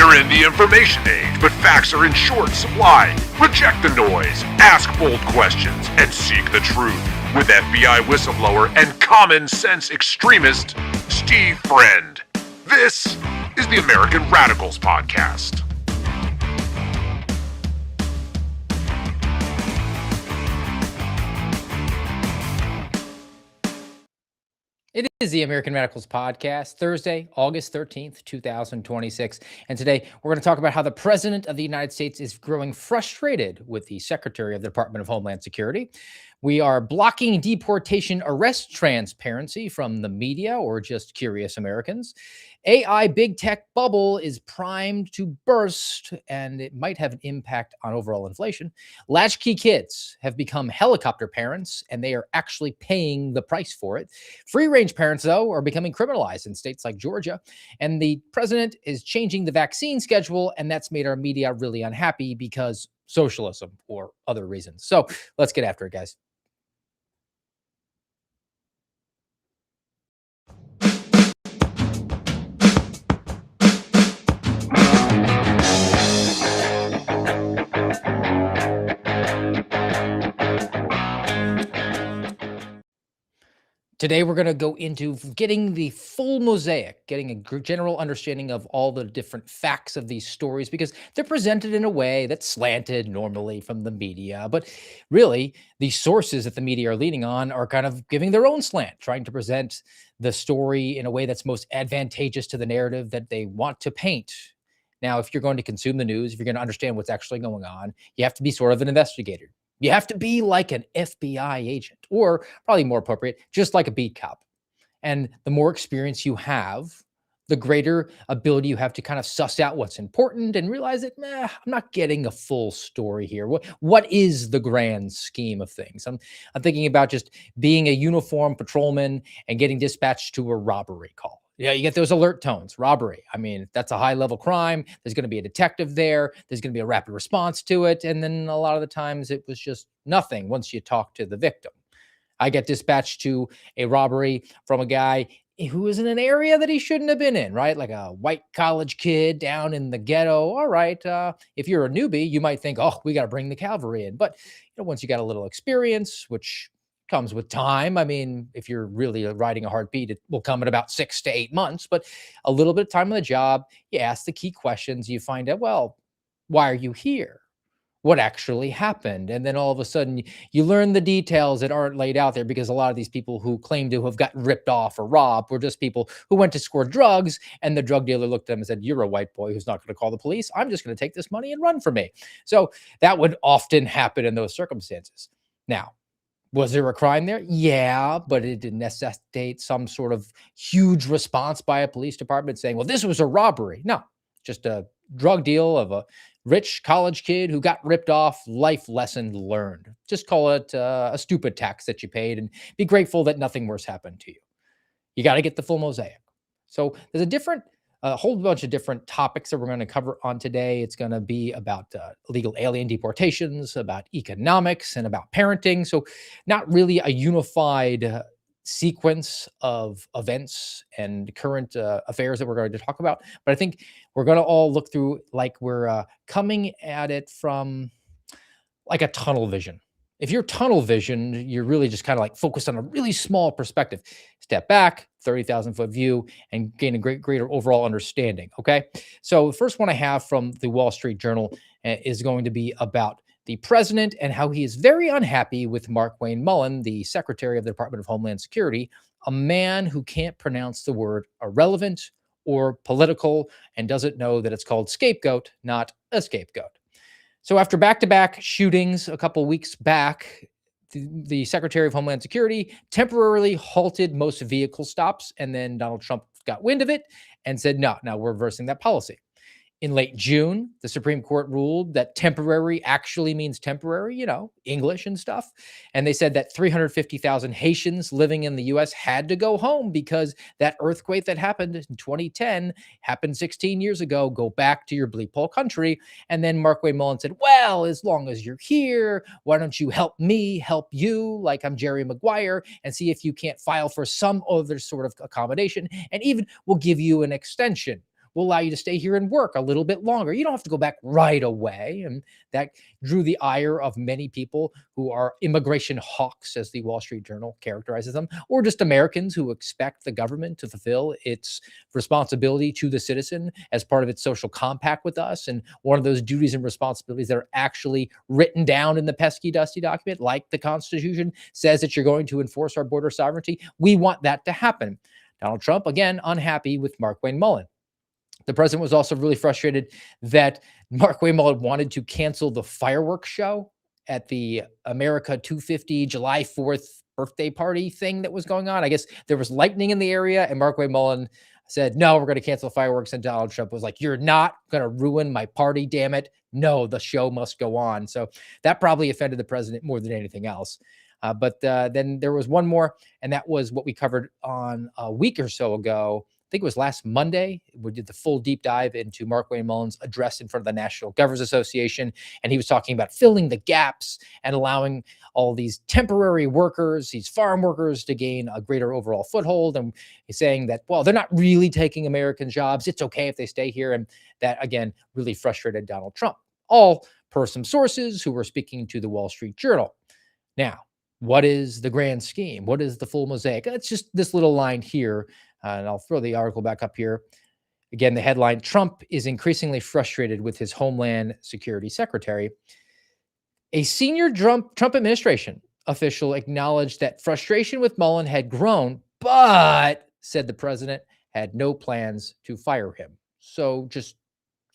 We're in the information age, but facts are in short supply. Reject the noise, ask bold questions, and seek the truth with FBI whistleblower and common sense extremist, Steve Friend. This is the American Radicals Podcast. It is the American Radicals Podcast, Thursday, August 13th, 2026. And today we're going to talk about how the President of the United States is growing frustrated with the Secretary of the Department of Homeland Security. We are blocking deportation arrest transparency from the media or just curious Americans. AI big tech bubble is primed to burst, and it might have an impact on overall inflation. Latchkey kids have become helicopter parents, and they are actually paying the price for it. Free-range parents, though, are becoming criminalized in states like Georgia. And the president is changing the vaccine schedule, and that's made our media really unhappy because socialism or other reasons. So let's get after it, guys. Today, we're going to go into getting the full mosaic, getting a general understanding of all the different facts of these stories, because they're presented in a way that's slanted normally from the media. But really, the sources that the media are leaning on are kind of giving their own slant, trying to present the story in a way that's most advantageous to the narrative that they want to paint. Now, if you're going to consume the news, if you're going to understand what's actually going on, you have to be sort of an investigator. You have to be like an FBI agent, or probably more appropriate, just like a beat cop. And the more experience you have, the greater ability you have to kind of suss out what's important and realize that, I'm not getting a full story here. What is the grand scheme of things? I'm thinking about just being a uniformed patrolman and getting dispatched to a robbery call. Yeah, you get those alert tones, robbery. I mean, that's a high level crime. There's going to be a detective there. There's going to be a rapid response to it. And then a lot of the times it was just nothing once you talk to the victim. I get dispatched to a robbery from a guy who was in an area that he shouldn't have been in, right? Like a white college kid down in the ghetto. All right. If you're a newbie, you might think, oh, we got to bring the cavalry in. But once you got a little experience, which comes with time. I mean, if you're really riding a heartbeat, it will come in about 6 to 8 months, but a little bit of time on the job, you ask the key questions, you find out, well, why are you here? What actually happened? And then all of a sudden you learn the details that aren't laid out there, because a lot of these people who claim to have gotten ripped off or robbed were just people who went to score drugs, and the drug dealer looked at them and said, you're a white boy who's not going to call the police. I'm just going to take this money and run for me. So that would often happen in those circumstances. Now, was there a crime there? Yeah, but it didn't necessitate some sort of huge response by a police department saying, well, this was a robbery. No, just a drug deal of a rich college kid who got ripped off, life lesson learned. Just call it a stupid tax that you paid and be grateful that nothing worse happened to you. You got to get the full mosaic. So there's a whole bunch of different topics that we're going to cover on today. It's going to be about illegal alien deportations, about economics, and about parenting. So not really a unified sequence of events and current affairs that we're going to talk about. But I think we're going to all look through like we're coming at it from like a tunnel vision. If you're tunnel vision, you're really just kind of like focused on a really small perspective. Step back, 30,000 foot view, and gain a greater overall understanding. Okay. So the first one I have from the Wall Street Journal is going to be about the president and how he is very unhappy with Mark Wayne Mullen, the Secretary of the Department of Homeland Security, a man who can't pronounce the word irrelevant or political and doesn't know that it's called scapegoat, not a scapegoat. So after back-to-back shootings a couple weeks back, the Secretary of Homeland Security temporarily halted most vehicle stops, and then Donald Trump got wind of it and said, no, we're reversing that policy. In late June, the Supreme Court ruled that temporary actually means temporary, English and stuff. And they said that 350,000 Haitians living in the U.S. had to go home because that earthquake that happened in 2010 happened 16 years ago. Go back to your bleep hole country. And then Mark Wayne Mullen said, well, as long as you're here, why don't you help me help you, like I'm Jerry Maguire, and see if you can't file for some other sort of accommodation. And even we'll give you an extension. We'll allow you to stay here and work a little bit longer. You don't have to go back right away. And that drew the ire of many people who are immigration hawks, as the Wall Street Journal characterizes them, or just Americans who expect the government to fulfill its responsibility to the citizen as part of its social compact with us. And one of those duties and responsibilities that are actually written down in the pesky, dusty document, like the Constitution, says that you're going to enforce our border sovereignty. We want that to happen. Donald Trump, again, unhappy with Markwayne Mullin. The president was also really frustrated that Markwayne Mullin wanted to cancel the fireworks show at the America 250 July 4th birthday party thing that was going on. I guess there was lightning in the area, and Markwayne Mullin said, no, we're going to cancel fireworks. And Donald Trump was like, you're not going to ruin my party, damn it. No, the show must go on. So that probably offended the president more than anything else. But then there was one more, and that was what we covered on a week or so ago. I think it was last Monday. We did the full deep dive into Markwayne Mullin's address in front of the National Governors Association. And he was talking about filling the gaps and allowing all these temporary workers, these farm workers, to gain a greater overall foothold. And he's saying that, well, they're not really taking American jobs. It's okay if they stay here. And that, again, really frustrated Donald Trump, all per some sources who were speaking to the Wall Street Journal. Now, what is the grand scheme? What is the full mosaic? It's just this little line here. And I'll throw the article back up here. Again, the headline, Trump is increasingly frustrated with his Homeland Security Secretary. A senior Trump administration official acknowledged that frustration with Mullin had grown, but said the president had no plans to fire him. So just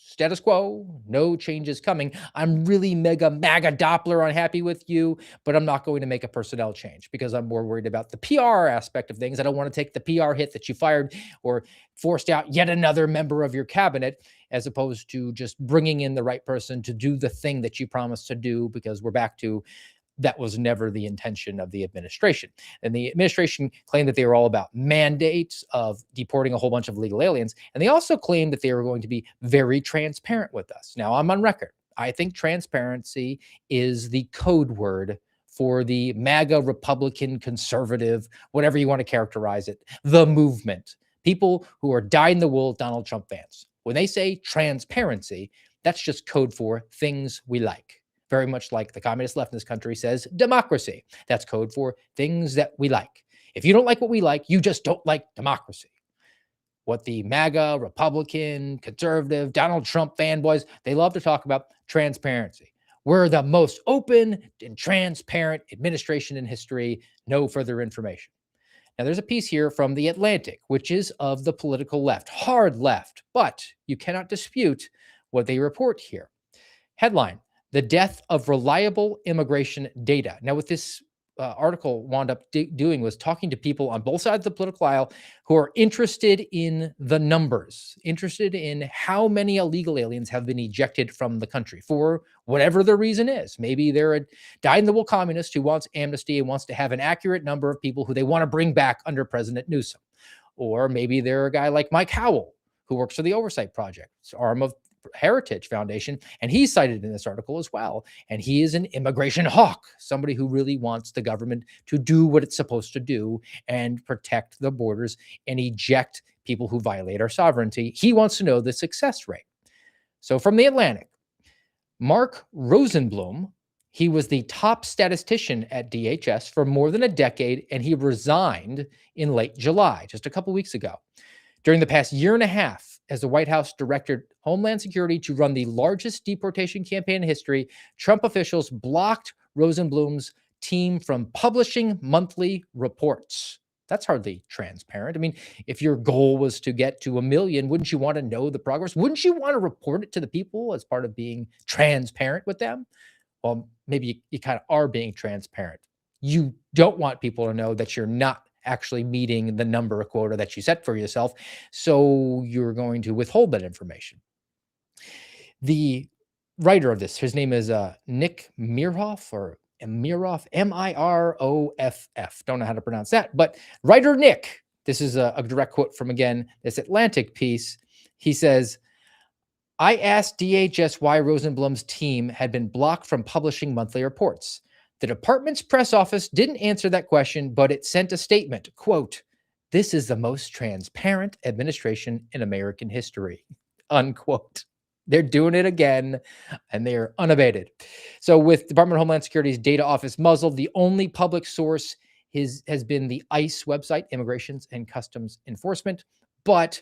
status quo, no changes coming. I'm really mega MAGA Doppler unhappy with you, but I'm not going to make a personnel change because I'm more worried about the PR aspect of things. I don't want to take the PR hit that you fired or forced out yet another member of your cabinet, as opposed to just bringing in the right person to do the thing that you promised to do, because we're back to that was never the intention of the administration. And the administration claimed that they were all about mandates of deporting a whole bunch of illegal aliens. And they also claimed that they were going to be very transparent with us. Now, I'm on record. I think transparency is the code word for the MAGA Republican conservative, whatever you want to characterize it, the movement, people who are dyed-in-the-wool Donald Trump fans. When they say transparency, that's just code for things we like. Very much like the communist left in this country says democracy. That's code for things that we like. If you don't like what we like, you just don't like democracy. What the MAGA, Republican, conservative, Donald Trump fanboys, they love to talk about transparency. We're the most open and transparent administration in history. No further information. Now, there's a piece here from The Atlantic, which is of the political left, hard left, but you cannot dispute what they report here. Headline, the death of reliable immigration data. Now, what this article wound up doing was talking to people on both sides of the political aisle who are interested in the numbers, interested in how many illegal aliens have been ejected from the country for whatever the reason is. Maybe they're a dyed-in-the-wool communist who wants amnesty and wants to have an accurate number of people who they want to bring back under President Newsom. Or maybe they're a guy like Mike Howell, who works for the Oversight Project, arm of Heritage Foundation, and he's cited in this article as well. And he is an immigration hawk, somebody who really wants the government to do what it's supposed to do and protect the borders and eject people who violate our sovereignty. He wants to know the success rate. So from The Atlantic, Mark Rosenblum, he was the top statistician at DHS for more than a decade, and he resigned in late July, just a couple weeks ago. During the past year and a half, as the White House directed Homeland Security to run the largest deportation campaign in history, Trump officials blocked Rosenblum's team from publishing monthly reports. That's hardly transparent. I mean, if your goal was to get to 1 million, wouldn't you want to know the progress? Wouldn't you want to report it to the people as part of being transparent with them? Well, maybe you kind of are being transparent. You don't want people to know that you're not actually meeting the number quota that you set for yourself. So you're going to withhold that information. The writer of this, his name is Nick Mirhoff, or Miroff, Miroff. Don't know how to pronounce that, but writer Nick, this is a direct quote from, again, this Atlantic piece. He says, I asked DHS why Rosenblum's team had been blocked from publishing monthly reports. The department's press office didn't answer that question, but it sent a statement, quote, This is the most transparent administration in American history, unquote. They're doing it again, and they're unabated. So, with Department of Homeland Security's data office muzzled, the only public source has been the ICE website, Immigrations and Customs Enforcement, but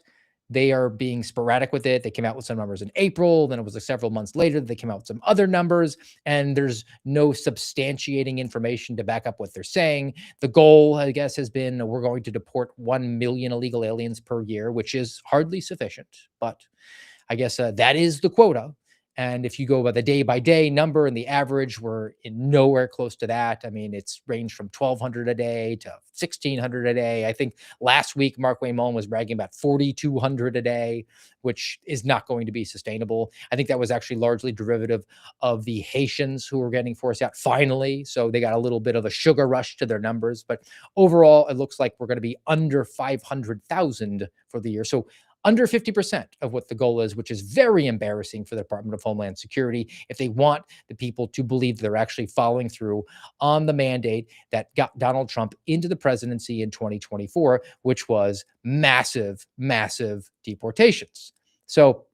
they are being sporadic with it. They came out with some numbers in April, then it was several months later that they came out with some other numbers, and there's no substantiating information to back up what they're saying. The goal, I guess, has been we're going to deport 1 million illegal aliens per year, which is hardly sufficient, but I guess that is the quota. And if you go by the day by day number and the average, we're in nowhere close to that. I mean, it's ranged from 1,200 a day to 1,600 a day. I think last week, Mark Wayne Mullen was bragging about 4,200 a day, which is not going to be sustainable. I think that was actually largely derivative of the Haitians who were getting forced out finally. So they got a little bit of a sugar rush to their numbers. But overall, it looks like we're going to be under 500,000 for the year. So under 50% of what the goal is, which is very embarrassing for the Department of Homeland Security if they want the people to believe they're actually following through on the mandate that got Donald Trump into the presidency in 2024, which was massive, massive deportations. So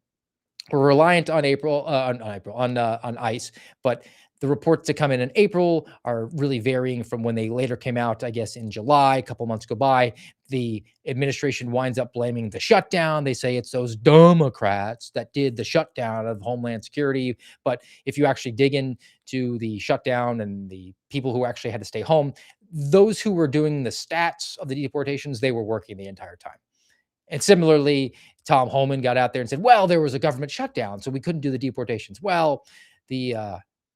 we're reliant on on ICE, but the reports that come in April are really varying from when they later came out, I guess, in July. A couple months go by. The administration winds up blaming the shutdown. They say it's those Democrats that did the shutdown of Homeland Security. But if you actually dig into the shutdown and the people who actually had to stay home, those who were doing the stats of the deportations, they were working the entire time. And similarly, Tom Homan got out there and said, well, there was a government shutdown, so we couldn't do the deportations. Well, the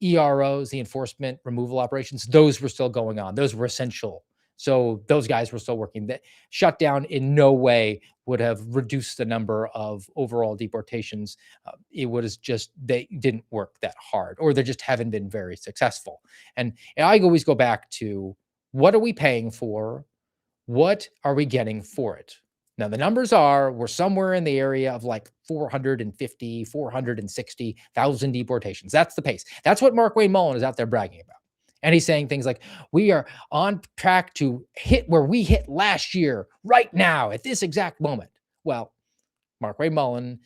EROs, the enforcement removal operations, those were still going on. Those were essential. So those guys were still working. That shutdown in no way would have reduced the number of overall deportations. It was just they didn't work that hard, or they just haven't been very successful. And I always go back to what are we paying for? What are we getting for it? Now, the numbers are we're somewhere in the area of like 450, 460,000 deportations. That's the pace. That's what Mark Wayne Mullen is out there bragging about. And he's saying things like, we are on track to hit where we hit last year, right now, at this exact moment. Well, Mark Wayne Mullen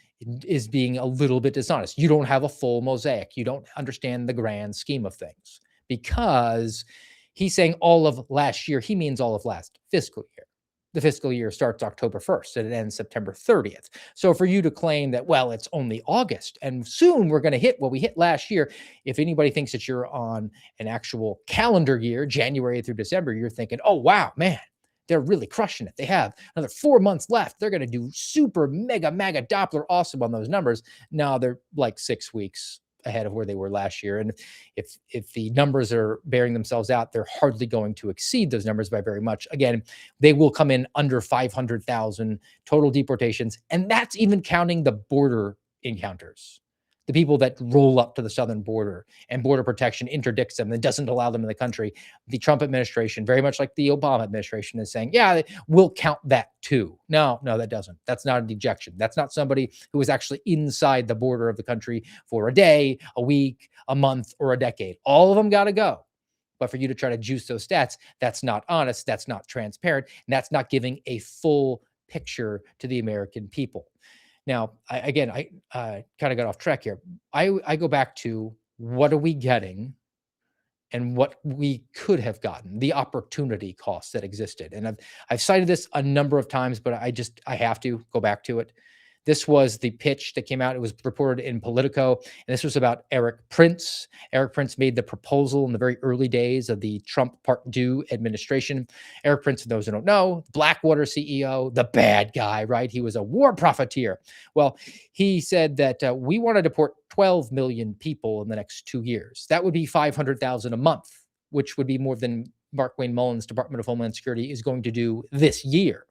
is being a little bit dishonest. You don't have a full mosaic. You don't understand the grand scheme of things because he's saying all of last year. He means all of last fiscal year. The fiscal year starts October 1st and it ends September 30th. So for you to claim that, well, it's only August and soon we're going to hit what we hit last year, if anybody thinks that you're on an actual calendar year, January through December, you're thinking, oh, wow, man, they're really crushing it. They have another 4 months left. They're going to do super mega Doppler awesome on those numbers. Now they're like 6 weeks ahead of where they were last year. And if the numbers are bearing themselves out, they're hardly going to exceed those numbers by very much. Again, they will come in under 500,000 total deportations. And that's even counting the border encounters. The people that roll up to the southern border and border protection interdicts them and doesn't allow them in the country. The Trump administration, very much like the Obama administration, is saying, yeah, we'll count that too. No, that doesn't. That's not an ejection. That's not somebody who is actually inside the border of the country for a day, a week, a month, or a decade. All of them got to go. But for you to try to juice those stats, that's not honest. That's not transparent. And that's not giving a full picture to the American people. Now, I kind of got off track here. I go back to what are we getting and what we could have gotten, the opportunity costs that existed. And I've cited this a number of times, but I have to go back to it. This was the pitch that came out. It was reported in Politico, and this was about Eric Prince. Eric Prince made the proposal in the very early days of the Trump Part 2 administration. Eric Prince, for those who don't know, Blackwater CEO, the bad guy, right? He was a war profiteer. Well, he said that we want to deport 12 million people in the next 2 years. That would be 500,000 a month, which would be more than Mark Wayne Mullen's Department of Homeland Security is going to do this year.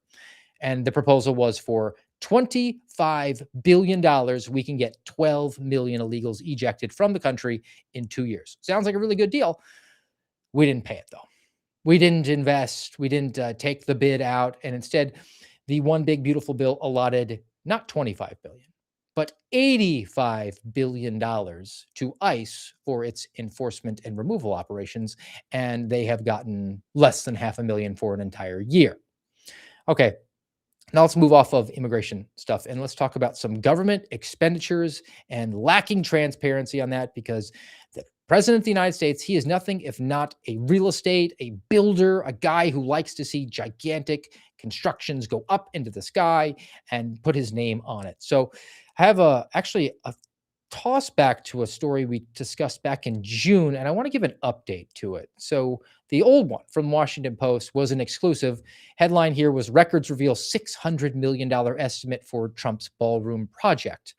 And the proposal was for $25 billion, we can get 12 million illegals ejected from the country in 2 years. Sounds like a really good deal. We didn't pay it, though. We didn't invest. We didn't take the bid out. And instead, the one big beautiful bill allotted not 25 billion, but $85 billion to ICE for its enforcement and removal operations. And they have gotten less than $500,000 for an entire year. Okay, now let's move off of immigration stuff and let's talk about some government expenditures and lacking transparency on that, because the president of the United States, he is nothing if not a real estate, a builder, a guy who likes to see gigantic constructions go up into the sky and put his name on it. So I have actually a toss back to a story we discussed back in June, and I want to give an update to it. So the old one from Washington Post was an exclusive. Headline here was Records Reveal $600 million estimate for Trump's ballroom project.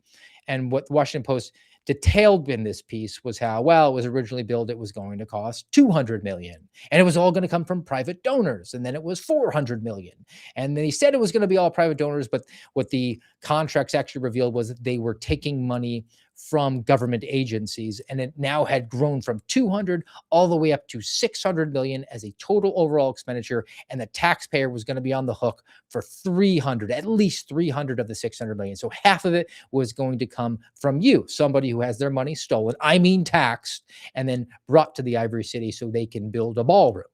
And what the Washington Post detailed in this piece was how, well, it was originally billed, it was going to cost 200 million, and it was all going to come from private donors, and then it was 400 million, and then he said it was going to be all private donors, but what the contracts actually revealed was that they were taking money from government agencies, and it now had grown from 200 all the way up to 600 million as a total overall expenditure, and the taxpayer was going to be on the hook for 300, at least 300 of the 600 million. So half of it was going to come from you, somebody who has their money stolen, I mean taxed, and then brought to the Ivory City so they can build a ballroom.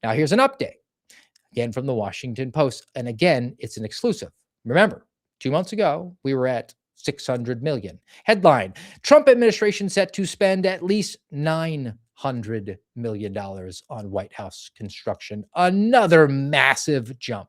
Now here's an update, again from the Washington Post, and again, it's an exclusive. Remember, 2 months ago, we were at 600 million. Headline, Trump administration set to spend at least $900 million on White House construction. Another massive jump.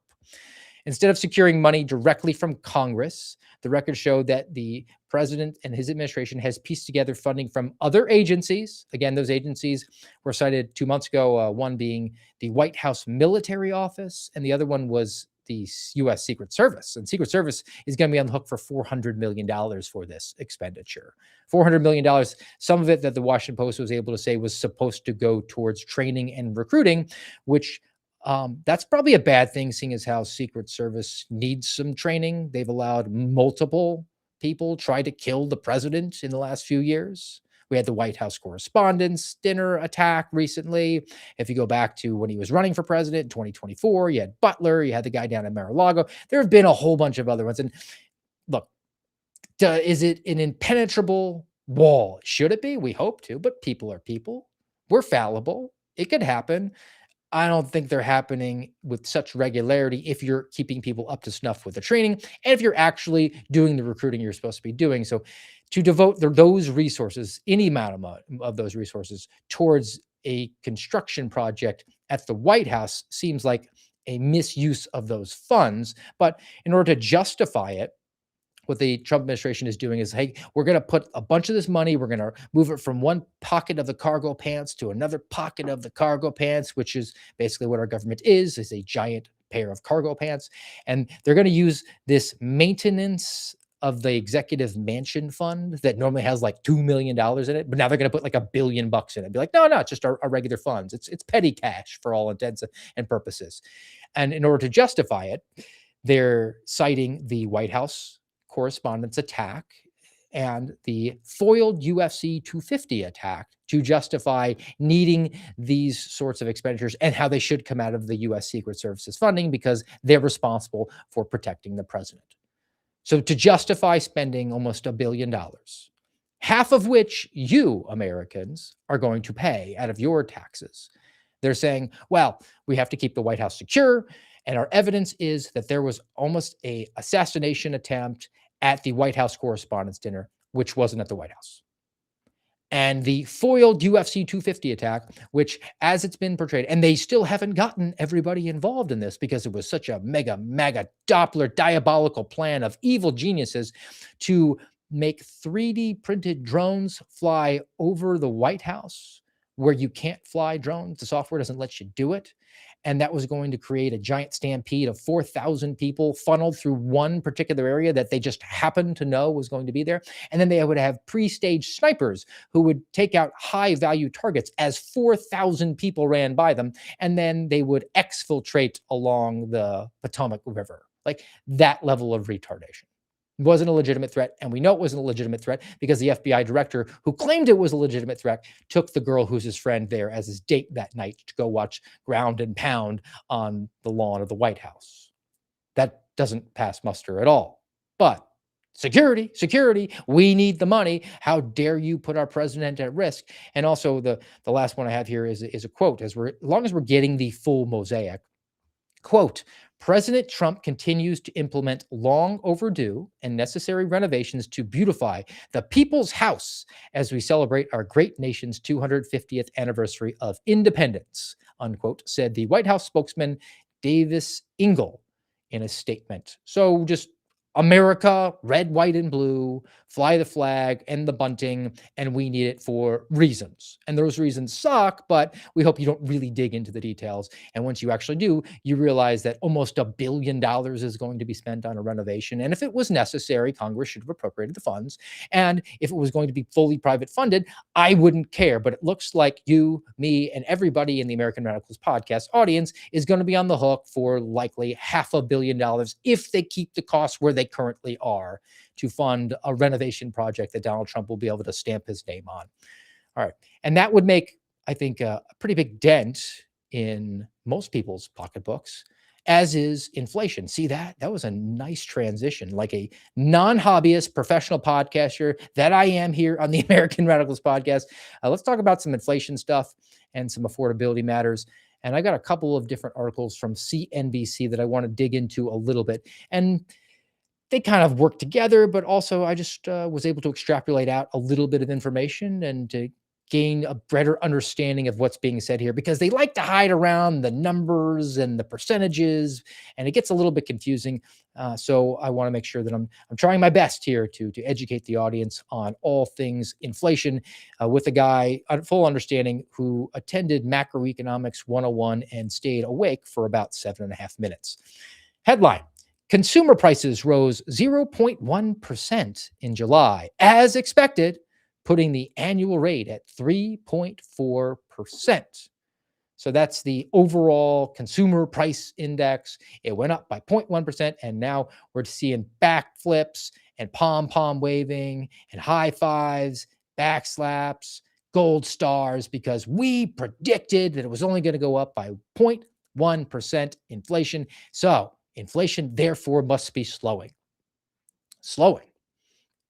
Instead of securing money directly from Congress, the records show that the president and his administration has pieced together funding from other agencies. Again, those agencies were cited 2 months ago, one being the White House Military Office, and the other one was the U.S. Secret Service. And Secret Service is going to be on the hook for $400 million for this expenditure. $400 million, some of it that the Washington Post was able to say was supposed to go towards training and recruiting, which that's probably a bad thing, seeing as how Secret Service needs some training. They've allowed multiple people try to kill the president in the last few years. We had the White House Correspondents' Dinner attack recently. If you go back to when he was running for president in 2024, you had Butler, you had the guy down in Mar-a-Lago. There have been a whole bunch of other ones. And look, is it an impenetrable wall? Should it be? We hope to, but people are people. We're fallible. It could happen. I don't think they're happening with such regularity if you're keeping people up to snuff with the training and if you're actually doing the recruiting you're supposed to be doing. So to devote those resources, any amount of those resources towards a construction project at the White House seems like a misuse of those funds. But in order to justify it, what the Trump administration is doing is, hey, we're going to put a bunch of this money, we're going to move it from one pocket of the cargo pants to another pocket of the cargo pants, which is basically what our government is a giant pair of cargo pants. And they're going to use this maintenance of the executive mansion fund that normally has like $2 million in it, but now they're going to put like $1 billion in it. Be like, no, it's just our regular funds. It's petty cash for all intents and purposes. And in order to justify it, they're citing the White House Correspondents' attack and the foiled UFC 250 attack to justify needing these sorts of expenditures and how they should come out of the U.S. Secret Service's funding because they're responsible for protecting the president. So to justify spending almost $1 billion, half of which you Americans are going to pay out of your taxes, they're saying, well, we have to keep the White House secure. And our evidence is that there was almost an assassination attempt at the White House Correspondents' Dinner, which wasn't at the White House. And the foiled UFC 250 attack, which, as it's been portrayed, and they still haven't gotten everybody involved in this because it was such a mega Doppler diabolical plan of evil geniuses to make 3D printed drones fly over the White House where you can't fly drones. The software doesn't let you do it. And that was going to create a giant stampede of 4,000 people funneled through one particular area that they just happened to know was going to be there. And then they would have pre-staged snipers who would take out high-value targets as 4,000 people ran by them. And then they would exfiltrate along the Potomac River. Like that level of retardation. Wasn't a legitimate threat, and we know it wasn't a legitimate threat because the FBI director who claimed it was a legitimate threat took the girl who's his friend there as his date that night to go watch Ground and Pound on the lawn of the White House. That doesn't pass muster at all. But security, we need the money. How dare you put our president at risk? And also the last one I have here is a quote, as long as we're getting the full mosaic. Quote, President Trump continues to implement long overdue and necessary renovations to beautify the people's house as we celebrate our great nation's 250th anniversary of independence, unquote, said the White House spokesman Davis Ingle in a statement. So just America, red, white, and blue, fly the flag and the bunting, and we need it for reasons. And those reasons suck, but we hope you don't really dig into the details. And once you actually do, you realize that almost $1 billion is going to be spent on a renovation. And if it was necessary, Congress should have appropriated the funds. And if it was going to be fully private funded, I wouldn't care. But it looks like you, me, and everybody in the American Radicals podcast audience is going to be on the hook for likely $500 million if they keep the costs where they currently are to fund a renovation project that Donald Trump will be able to stamp his name on. All right. And that would make, I think, a pretty big dent in most people's pocketbooks, as is inflation. See that? That was a nice transition, like a non-hobbyist professional podcaster that I am here on the American Radicals podcast. Let's talk about some inflation stuff and some affordability matters. And I got a couple of different articles from CNBC that I want to dig into a little bit. And they kind of work together, but also I just was able to extrapolate out a little bit of information and to gain a better understanding of what's being said here, because they like to hide around the numbers and the percentages, and it gets a little bit confusing. So I want to make sure that I'm trying my best here to educate the audience on all things inflation with a guy, full understanding, who attended Macroeconomics 101 and stayed awake for about 7.5 minutes. Headline: Consumer prices rose 0.1% in July, as expected, putting the annual rate at 3.4%. So that's the overall consumer price index. It went up by 0.1%, and now we're seeing backflips and pom-pom waving and high fives, backslaps, gold stars, because we predicted that it was only going to go up by 0.1% inflation. So inflation, therefore, must be slowing.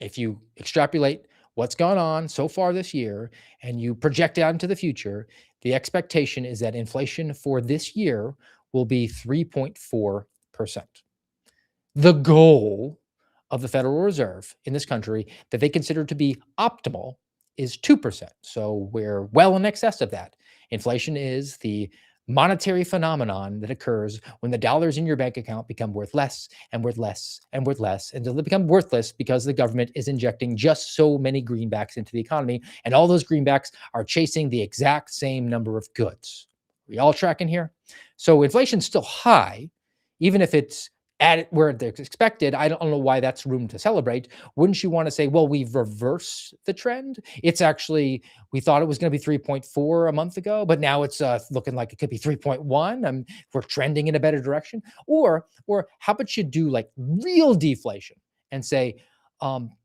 If you extrapolate what's gone on so far this year and you project out into the future, the expectation is that inflation for this year will be 3.4%. The goal of the Federal Reserve in this country that they consider to be optimal is 2%. So we're well in excess of that. Inflation is the monetary phenomenon that occurs when the dollars in your bank account become worth less and worth less and worth less until they become worthless because the government is injecting just so many greenbacks into the economy, and all those greenbacks are chasing the exact same number of goods. We all tracking here? So inflation's still high, even if it's at where it's expected. I don't know why that's room to celebrate. Wouldn't you want to say, well, we've reversed the trend? It's actually, we thought it was going to be 3.4 a month ago, but now it's looking like it could be 3.1. We're trending in a better direction. Or how about you do like real deflation and say,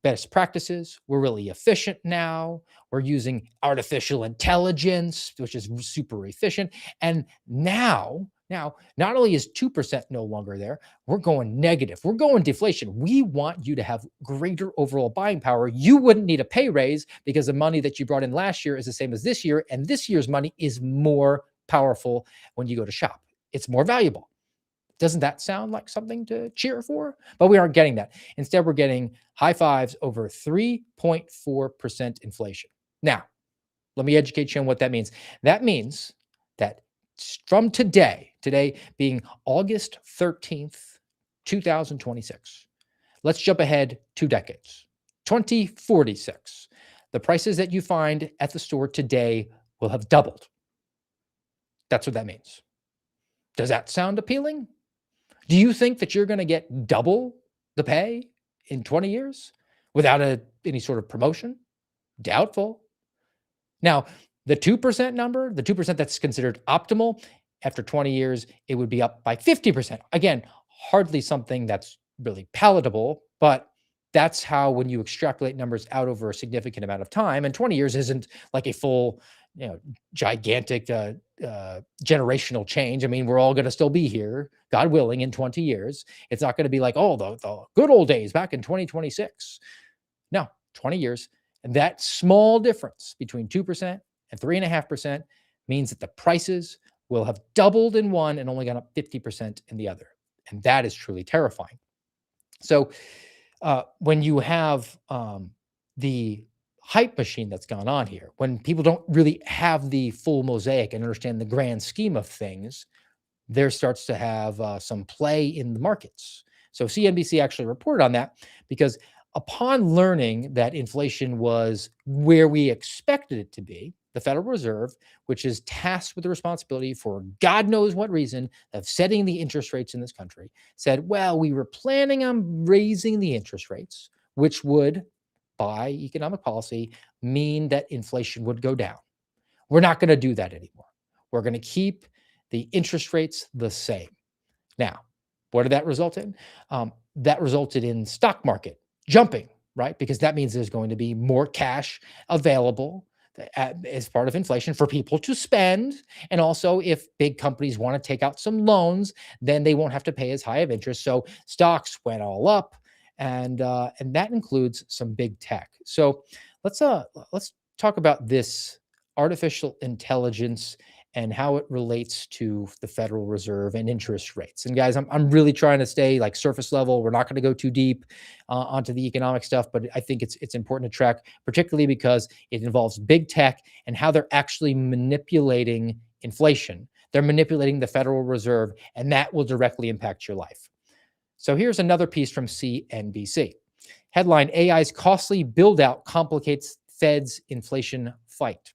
best practices, we're really efficient now. We're using artificial intelligence, which is super efficient. And now, not only is 2% no longer there, we're going negative. We're going deflation. We want you to have greater overall buying power. You wouldn't need a pay raise because the money that you brought in last year is the same as this year. And this year's money is more powerful when you go to shop. It's more valuable. Doesn't that sound like something to cheer for? But we aren't getting that. Instead, we're getting high fives over 3.4% inflation. Now, let me educate you on what that means. That means that from today being August 13th, 2026, let's jump ahead 2 decades, 2046. The prices that you find at the store today will have doubled. That's what that means. Does that sound appealing? Do you think that you're going to get double the pay in 20 years without any sort of promotion? Doubtful. Now, the 2% number, the 2% that's considered optimal, after 20 years, it would be up by 50%. Again, hardly something that's really palatable, but that's how, when you extrapolate numbers out over a significant amount of time, and 20 years isn't like a full, gigantic generational change. I mean, we're all going to still be here, God willing, in 20 years. It's not going to be like, oh, the good old days back in 2026. No, 20 years. And that small difference between 2% and 3.5% means that the prices will have doubled in one and only gone up 50% in the other. And that is truly terrifying. So when you have the hype machine that's gone on here, when people don't really have the full mosaic and understand the grand scheme of things, there starts to have some play in the markets. So CNBC actually reported on that because upon learning that inflation was where we expected it to be, the Federal Reserve, which is tasked with the responsibility for God knows what reason of setting the interest rates in this country, said, well, we were planning on raising the interest rates, which would, by economic policy, mean that inflation would go down. We're not going to do that anymore. We're going to keep the interest rates the same. Now, what did that result in? That resulted in stock market jumping, right? Because that means there's going to be more cash available as part of inflation for people to spend. And also, if big companies want to take out some loans, then they won't have to pay as high of interest. So stocks went all up, and that includes some big tech. So let's talk about this artificial intelligence and how it relates to the Federal Reserve and interest rates. And guys, I'm really trying to stay like surface level. We're not going to go too deep onto the economic stuff, but I think it's important to track, particularly because it involves big tech and how they're actually manipulating inflation. They're manipulating the Federal Reserve, and that will directly impact your life. So here's another piece from CNBC. Headline: AI's costly build-out complicates Fed's inflation fight.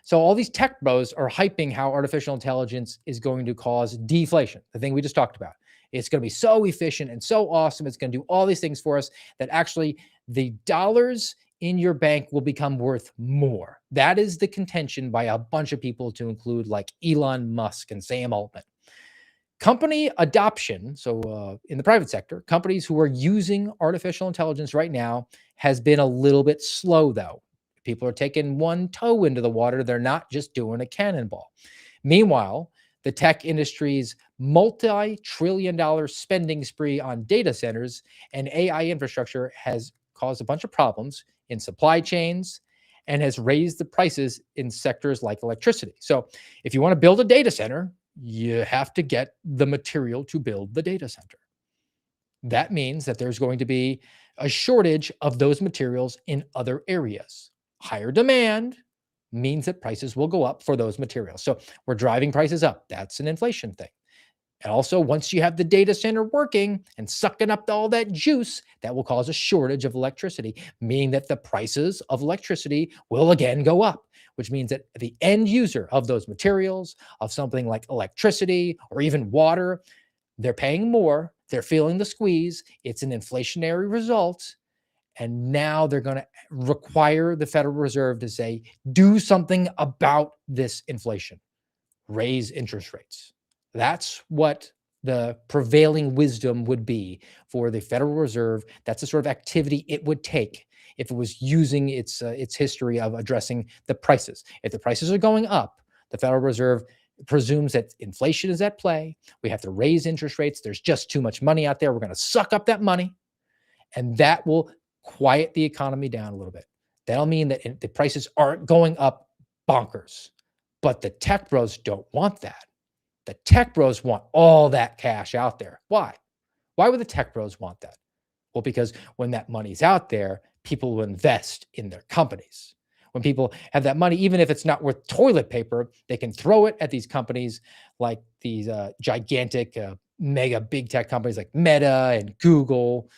So all these tech bros are hyping how artificial intelligence is going to cause deflation, the thing we just talked about. It's going to be so efficient and so awesome. It's going to do all these things for us that actually the dollars in your bank will become worth more. That is the contention by a bunch of people, to include like Elon Musk and Sam Altman. Company adoption, so in the private sector, companies who are using artificial intelligence right now has been a little bit slow, though. People are taking one toe into the water. They're not just doing a cannonball. Meanwhile, the tech industry's multi-trillion-dollar spending spree on data centers and AI infrastructure has caused a bunch of problems in supply chains and has raised the prices in sectors like electricity. So if you want to build a data center, you have to get the material to build the data center. That means that there's going to be a shortage of those materials in other areas. Higher demand means that prices will go up for those materials. So we're driving prices up. That's an inflation thing. And also, once you have the data center working and sucking up all that juice, that will cause a shortage of electricity, meaning that the prices of electricity will again go up, which means that the end user of those materials, of something like electricity or even water, they're paying more. They're feeling the squeeze. It's an inflationary result. And now they're going to require the Federal Reserve to say, do something about this inflation, raise interest rates. That's what the prevailing wisdom would be for the Federal Reserve. That's the sort of activity it would take if it was using its history of addressing the prices. If the prices are going up, the Federal Reserve presumes that inflation is at play. We have to raise interest rates. There's just too much money out there. We're going to suck up that money, and that will quiet the economy down a little bit. That'll mean that the prices aren't going up bonkers. But the tech bros don't want that. The tech bros want all that cash out there. Why? Why would the tech bros want that? Well, because when that money's out there, people will invest in their companies. When people have that money, even if it's not worth toilet paper, they can throw it at these companies like these gigantic, mega big tech companies like Meta and Google,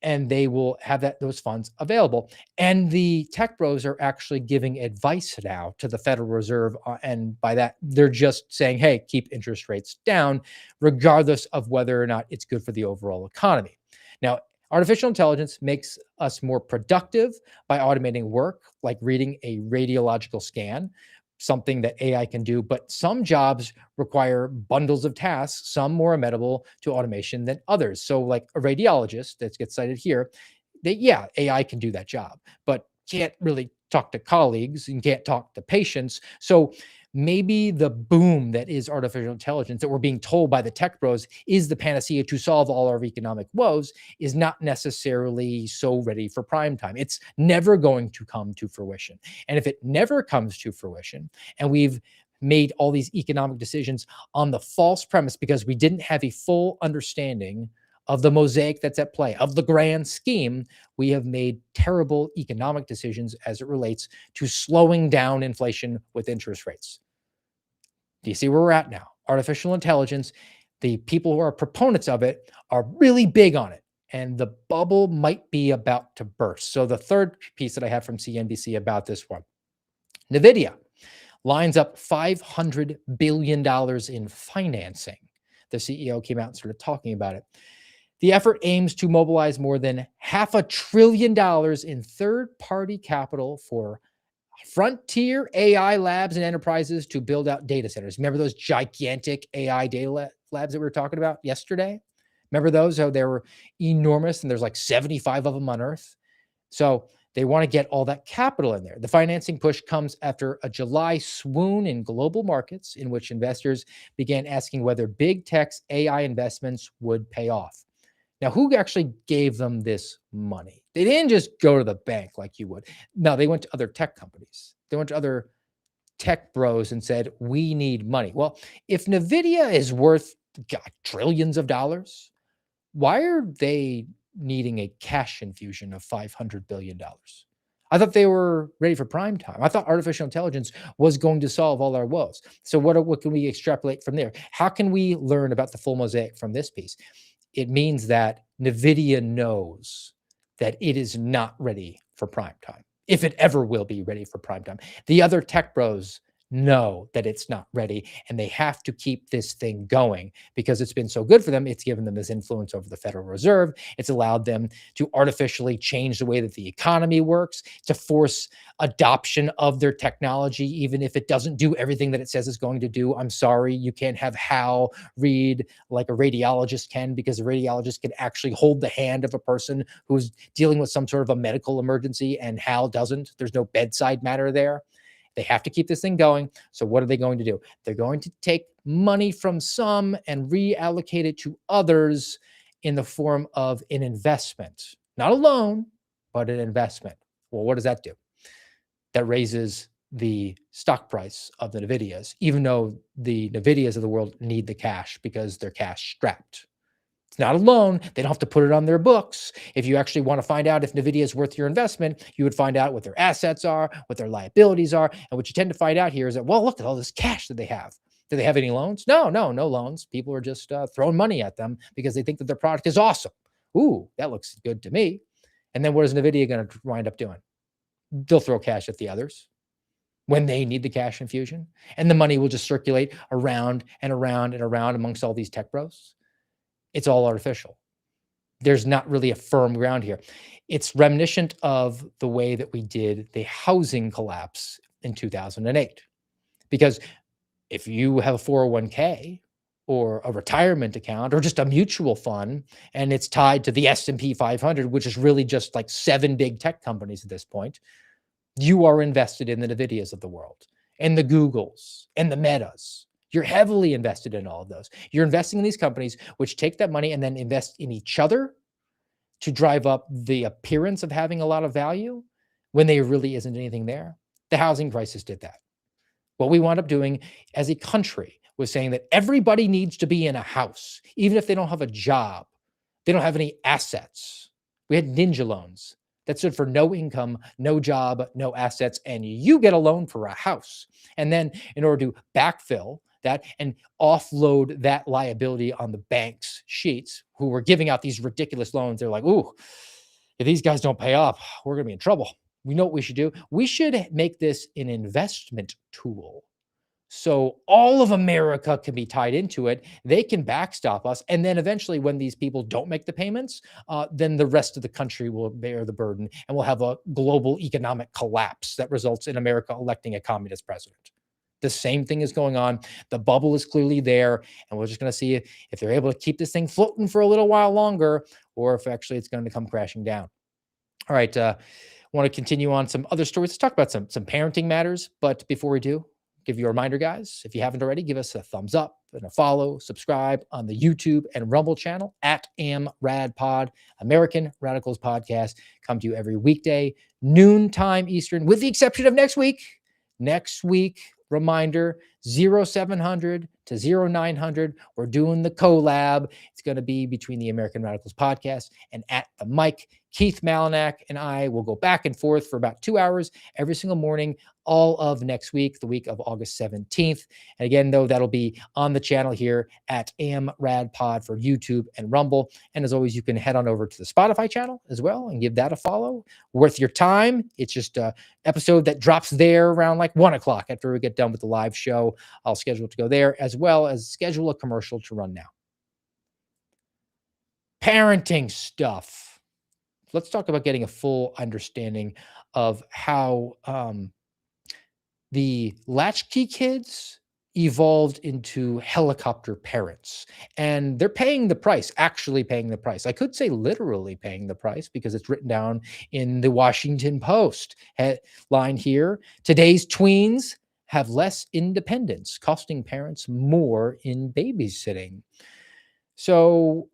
and they will have those funds available. And the tech bros are actually giving advice now to the Federal Reserve. And by that, they're just saying, hey, keep interest rates down, regardless of whether or not it's good for the overall economy. Now, artificial intelligence makes us more productive by automating work, like reading a radiological scan, something that AI can do, but some jobs require bundles of tasks, some more amenable to automation than others. So like a radiologist that gets cited here, AI can do that job, but can't really talk to colleagues and can't talk to patients. So maybe the boom that is artificial intelligence that we're being told by the tech bros is the panacea to solve all our economic woes is not necessarily so ready for prime time. It's never going to come to fruition. And if it never comes to fruition and we've made all these economic decisions on the false premise because we didn't have a full understanding of the mosaic that's at play, of the grand scheme. We have made terrible economic decisions as it relates to slowing down inflation with interest rates. Do you see where we're at now? Artificial intelligence, the people who are proponents of it are really big on it, and the bubble might be about to burst. So, the third piece that I have from CNBC about this one, NVIDIA lines up $500 billion in financing. The CEO came out and started talking about it. The effort aims to mobilize more than $500 billion in third-party capital for frontier AI labs and enterprises to build out data centers. Remember those gigantic AI data labs that we were talking about yesterday? Remember those? How they were enormous, and there's like 75 of them on Earth. So they want to get all that capital in there. The financing push comes after a July swoon in global markets in which investors began asking whether big tech's AI investments would pay off. Now, who actually gave them this money? They didn't just go to the bank like you would. No, they went to other tech companies. They went to other tech bros and said, we need money. Well, if NVIDIA is worth trillions of dollars, why are they needing a cash infusion of $500 billion? I thought they were ready for prime time. I thought artificial intelligence was going to solve all our woes. So what can we extrapolate from there? How can we learn about the full mosaic from this piece? It means that NVIDIA knows that it is not ready for prime time, if it ever will be ready for prime time. The other tech bros know that it's not ready, and they have to keep this thing going because it's been so good for them. It's given them this influence over the Federal Reserve. It's allowed them to artificially change the way that the economy works, to force adoption of their technology, even if it doesn't do everything that it says it's going to do. I'm sorry, you can't have Hal read like a radiologist can, because a radiologist can actually hold the hand of a person who's dealing with some sort of a medical emergency, and Hal doesn't. There's no bedside manner there. They have to keep this thing going. So what are they going to do? They're going to take money from some and reallocate it to others in the form of an investment. Not a loan, but an investment. Well, what does that do? That raises the stock price of the NVIDIAs, even though the NVIDIAs of the world need the cash because they're cash strapped. It's not a loan. They don't have to put it on their books. If you actually want to find out if NVIDIA is worth your investment, you would find out what their assets are, what their liabilities are. And what you tend to find out here is that, well, look at all this cash that they have. Do they have any loans? No loans. People are just throwing money at them because they think that their product is awesome. Ooh, that looks good to me. And then what is NVIDIA going to wind up doing? They'll throw cash at the others when they need the cash infusion. And the money will just circulate around and around and around amongst all these tech bros. It's all artificial. There's not really a firm ground here. It's reminiscent of the way that we did the housing collapse in 2008. Because if you have a 401k or a retirement account or just a mutual fund, and it's tied to the S&P 500, which is really just like 7 big tech companies at this point, you are invested in the NVIDIAs of the world and the Googles and the Metas. You're heavily invested in all of those. You're investing in these companies, which take that money and then invest in each other to drive up the appearance of having a lot of value when there really isn't anything there. The housing crisis did that. What we wound up doing as a country was saying that everybody needs to be in a house, even if they don't have a job, they don't have any assets. We had ninja loans that stood for no income, no job, no assets, and you get a loan for a house. And then in order to backfill that and offload that liability on the bank's sheets, who were giving out these ridiculous loans, they're like, ooh, if these guys don't pay up, we're going to be in trouble. We know what we should do. We should make this an investment tool. So all of America can be tied into it. They can backstop us. And then eventually when these people don't make the payments, then the rest of the country will bear the burden, and we'll have a global economic collapse that results in America electing a communist president. The same thing is going on. The bubble is clearly there, and we're just going to see if they're able to keep this thing floating for a little while longer, or if actually it's going to come crashing down. All right. I want to continue on some other stories. Let's talk about some parenting matters. But before we do, give you a reminder, guys, if you haven't already, give us a thumbs up and a follow, subscribe on the YouTube and Rumble channel at AmRadPod, American Radicals Podcast. Come to you every weekday, noontime Eastern, with the exception of next week. Next week, reminder, 0700 to 0900. We're doing the collab. It's going to be between the American Radicals podcast and At the Mic. Keith Malinak and I will go back and forth for about 2 hours every single morning, all of next week, the week of August 17th. And again, though, that'll be on the channel here at AmRadPod for YouTube and Rumble. And as always, you can head on over to the Spotify channel as well and give that a follow. Worth your time. It's just a episode that drops there around like 1 o'clock after we get done with the live show. I'll schedule to go there as well as schedule a commercial to run now. Parenting stuff. Let's talk about getting a full understanding of how the latchkey kids evolved into helicopter parents, and they're paying the price, actually paying the price. I could say literally paying the price because it's written down in the Washington Post headline here. Today's tweens have less independence, costing parents more in babysitting. So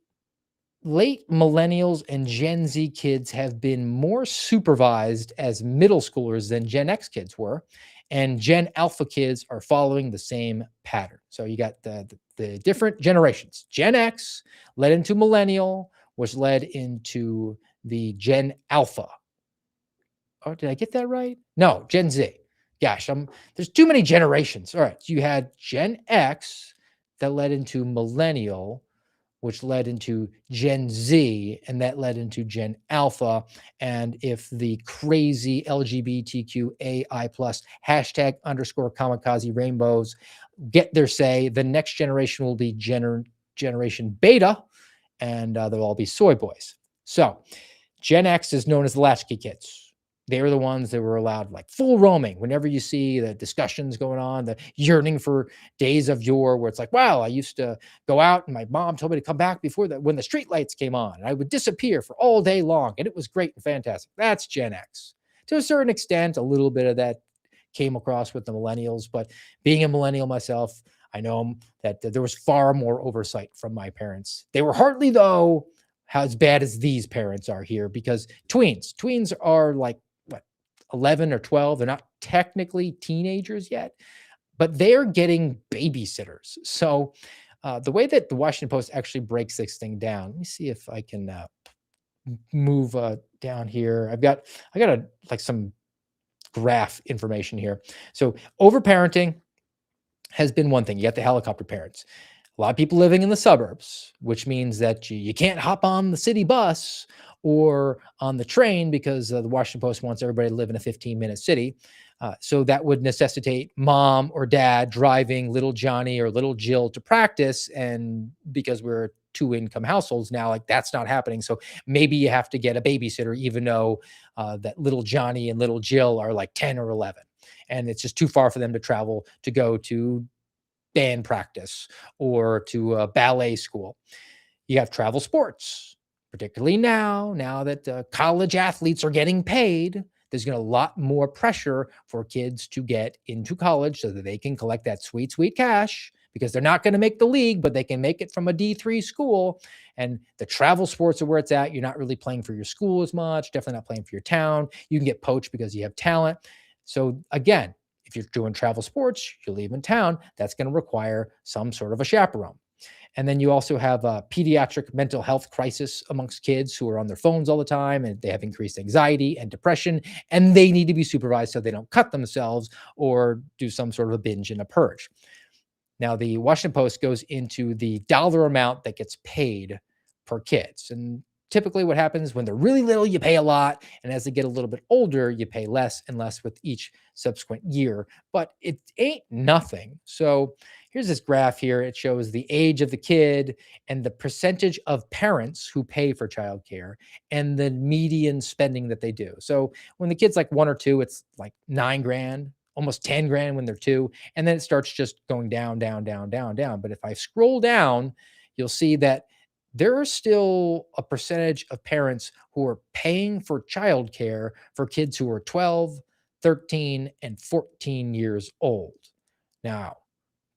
late millennials and Gen Z kids have been more supervised as middle schoolers than Gen X kids were. And Gen Alpha kids are following the same pattern. So you got the different generations. Gen X led into millennial, which led into the Gen Alpha. Oh, did I get that right? No, Gen Z. Gosh, there's too many generations. All right, so you had Gen X that led into millennial, which led into Gen Z, and that led into Gen Alpha. And if the crazy LGBTQAI plus hashtag underscore kamikaze rainbows get their say, the next generation will be generation beta, and they'll all be soy boys. So Gen X is known as the latchkey kids. They were the ones that were allowed like full roaming. Whenever you see the discussions going on, the yearning for days of yore, where it's like, wow, I used to go out and my mom told me to come back before that when the street lights came on. And I would disappear for all day long, and it was great and fantastic. That's Gen X. To a certain extent, a little bit of that came across with the millennials, but being a millennial myself, I know that there was far more oversight from my parents. They were hardly, though, as bad as these parents are here, because tweens are like, 11 or 12. They're not technically teenagers yet, but they're getting babysitters. So the way that the Washington Post actually breaks this thing down, let me see if I can move down here. I got some graph information here. So overparenting has been one thing. You got the helicopter parents. A lot of people living in the suburbs, which means that you can't hop on the city bus or on the train because the Washington Post wants everybody to live in a 15-minute city. So that would necessitate mom or dad driving little Johnny or little Jill to practice. And because we're two-income households now, like that's not happening. So maybe you have to get a babysitter, even though that little Johnny and little Jill are like 10 or 11. And it's just too far for them to travel to go to band practice or to a ballet school. You have travel sports, particularly now that college athletes are getting paid. There's going to be a lot more pressure for kids to get into college so that they can collect that sweet, sweet cash, because they're not going to make the league, but they can make it from a D3 school. And the travel sports are where it's at. You're not really playing for your school as much, definitely not playing for your town. You can get poached because you have talent. So again, if you're doing travel sports, you're leaving town, that's going to require some sort of a chaperone. And then you also have a pediatric mental health crisis amongst kids who are on their phones all the time, and they have increased anxiety and depression, and they need to be supervised so they don't cut themselves or do some sort of a binge and a purge. Now, the Washington Post goes into the dollar amount that gets paid per kids. And typically what happens when they're really little, you pay a lot. And as they get a little bit older, you pay less and less with each subsequent year. But it ain't nothing. So here's this graph here. It shows the age of the kid and the percentage of parents who pay for childcare and the median spending that they do. So when the kid's like 1 or 2, it's like $9,000, almost 10 grand when they're 2. And then it starts just going down, down, down, down, down. But if I scroll down, you'll see that there are still a percentage of parents who are paying for childcare for kids who are 12, 13, and 14 years old. Now,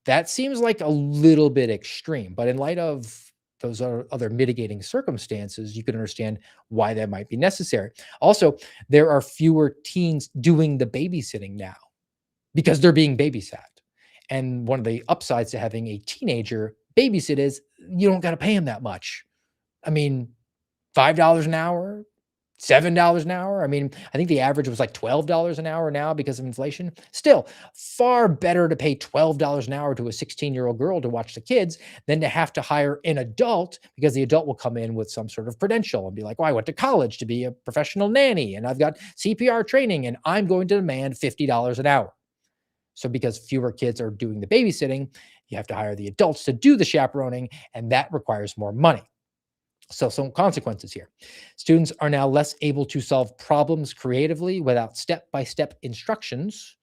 that seems like a little bit extreme, but in light of those other mitigating circumstances, you can understand why that might be necessary. Also, there are fewer teens doing the babysitting now because they're being babysat. And one of the upsides to having a teenager babysit is you don't got to pay him that much. I mean, $5 an hour, $7 an hour. I mean, I think the average was like $12 an hour now because of inflation. Still, far better to pay $12 an hour to a 16-year-old girl to watch the kids than to have to hire an adult, because the adult will come in with some sort of credential and be like, well, I went to college to be a professional nanny and I've got CPR training and I'm going to demand $50 an hour. So because fewer kids are doing the babysitting, you have to hire the adults to do the chaperoning, and that requires more money. So, some consequences here. Students are now less able to solve problems creatively without step by step instructions.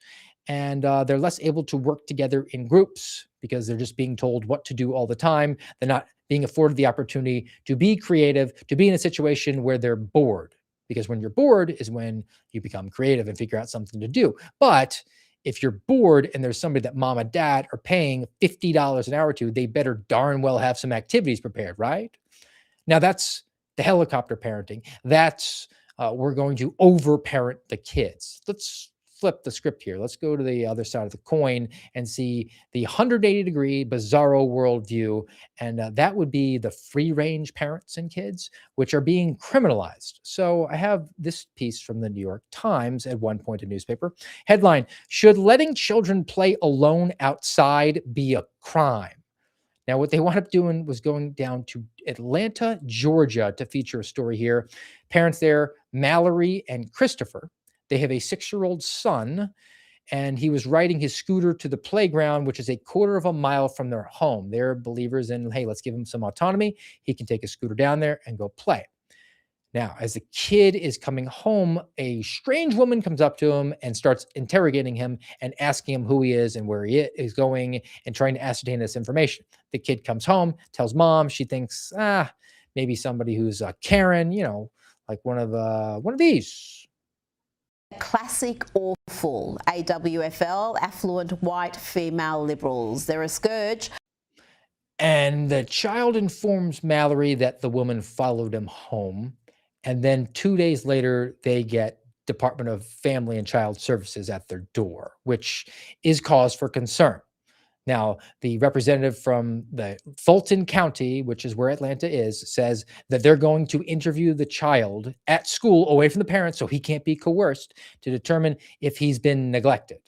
And they're less able to work together in groups because they're just being told what to do all the time. They're not being afforded the opportunity to be creative, to be in a situation where they're bored. Because when you're bored is when you become creative and figure out something to do. But if you're bored and there's somebody that mom and dad are paying $50 an hour to, they better darn well have some activities prepared, right? Now that's the helicopter parenting. That's we're going to overparent the kids. Let's flip the script here. Let's go to the other side of the coin and see the 180-degree bizarro worldview. And that would be the free range parents and kids, which are being criminalized. So I have this piece from the New York Times, at one point a newspaper. Headline: Should letting children play alone outside be a crime? Now, what they wound up doing was going down to Atlanta, Georgia to feature a story here. Parents there, Mallory and Christopher, they have a 6-year-old son, and he was riding his scooter to the playground, which is a quarter of a mile from their home. They're believers in, hey, let's give him some autonomy. He can take his scooter down there and go play. Now, as the kid is coming home, a strange woman comes up to him and starts interrogating him and asking him who he is and where he is going and trying to ascertain this information. The kid comes home, tells mom. She thinks, maybe somebody who's Karen, like one of these. Classic awful, AWFL, affluent white female liberals. They're a scourge. And the child informs Mallory that the woman followed him home. And then 2 days later, they get Department of Family and Child Services at their door, which is cause for concern. Now, the representative from the Fulton County, which is where Atlanta is, says that they're going to interview the child at school away from the parents so he can't be coerced to determine if he's been neglected.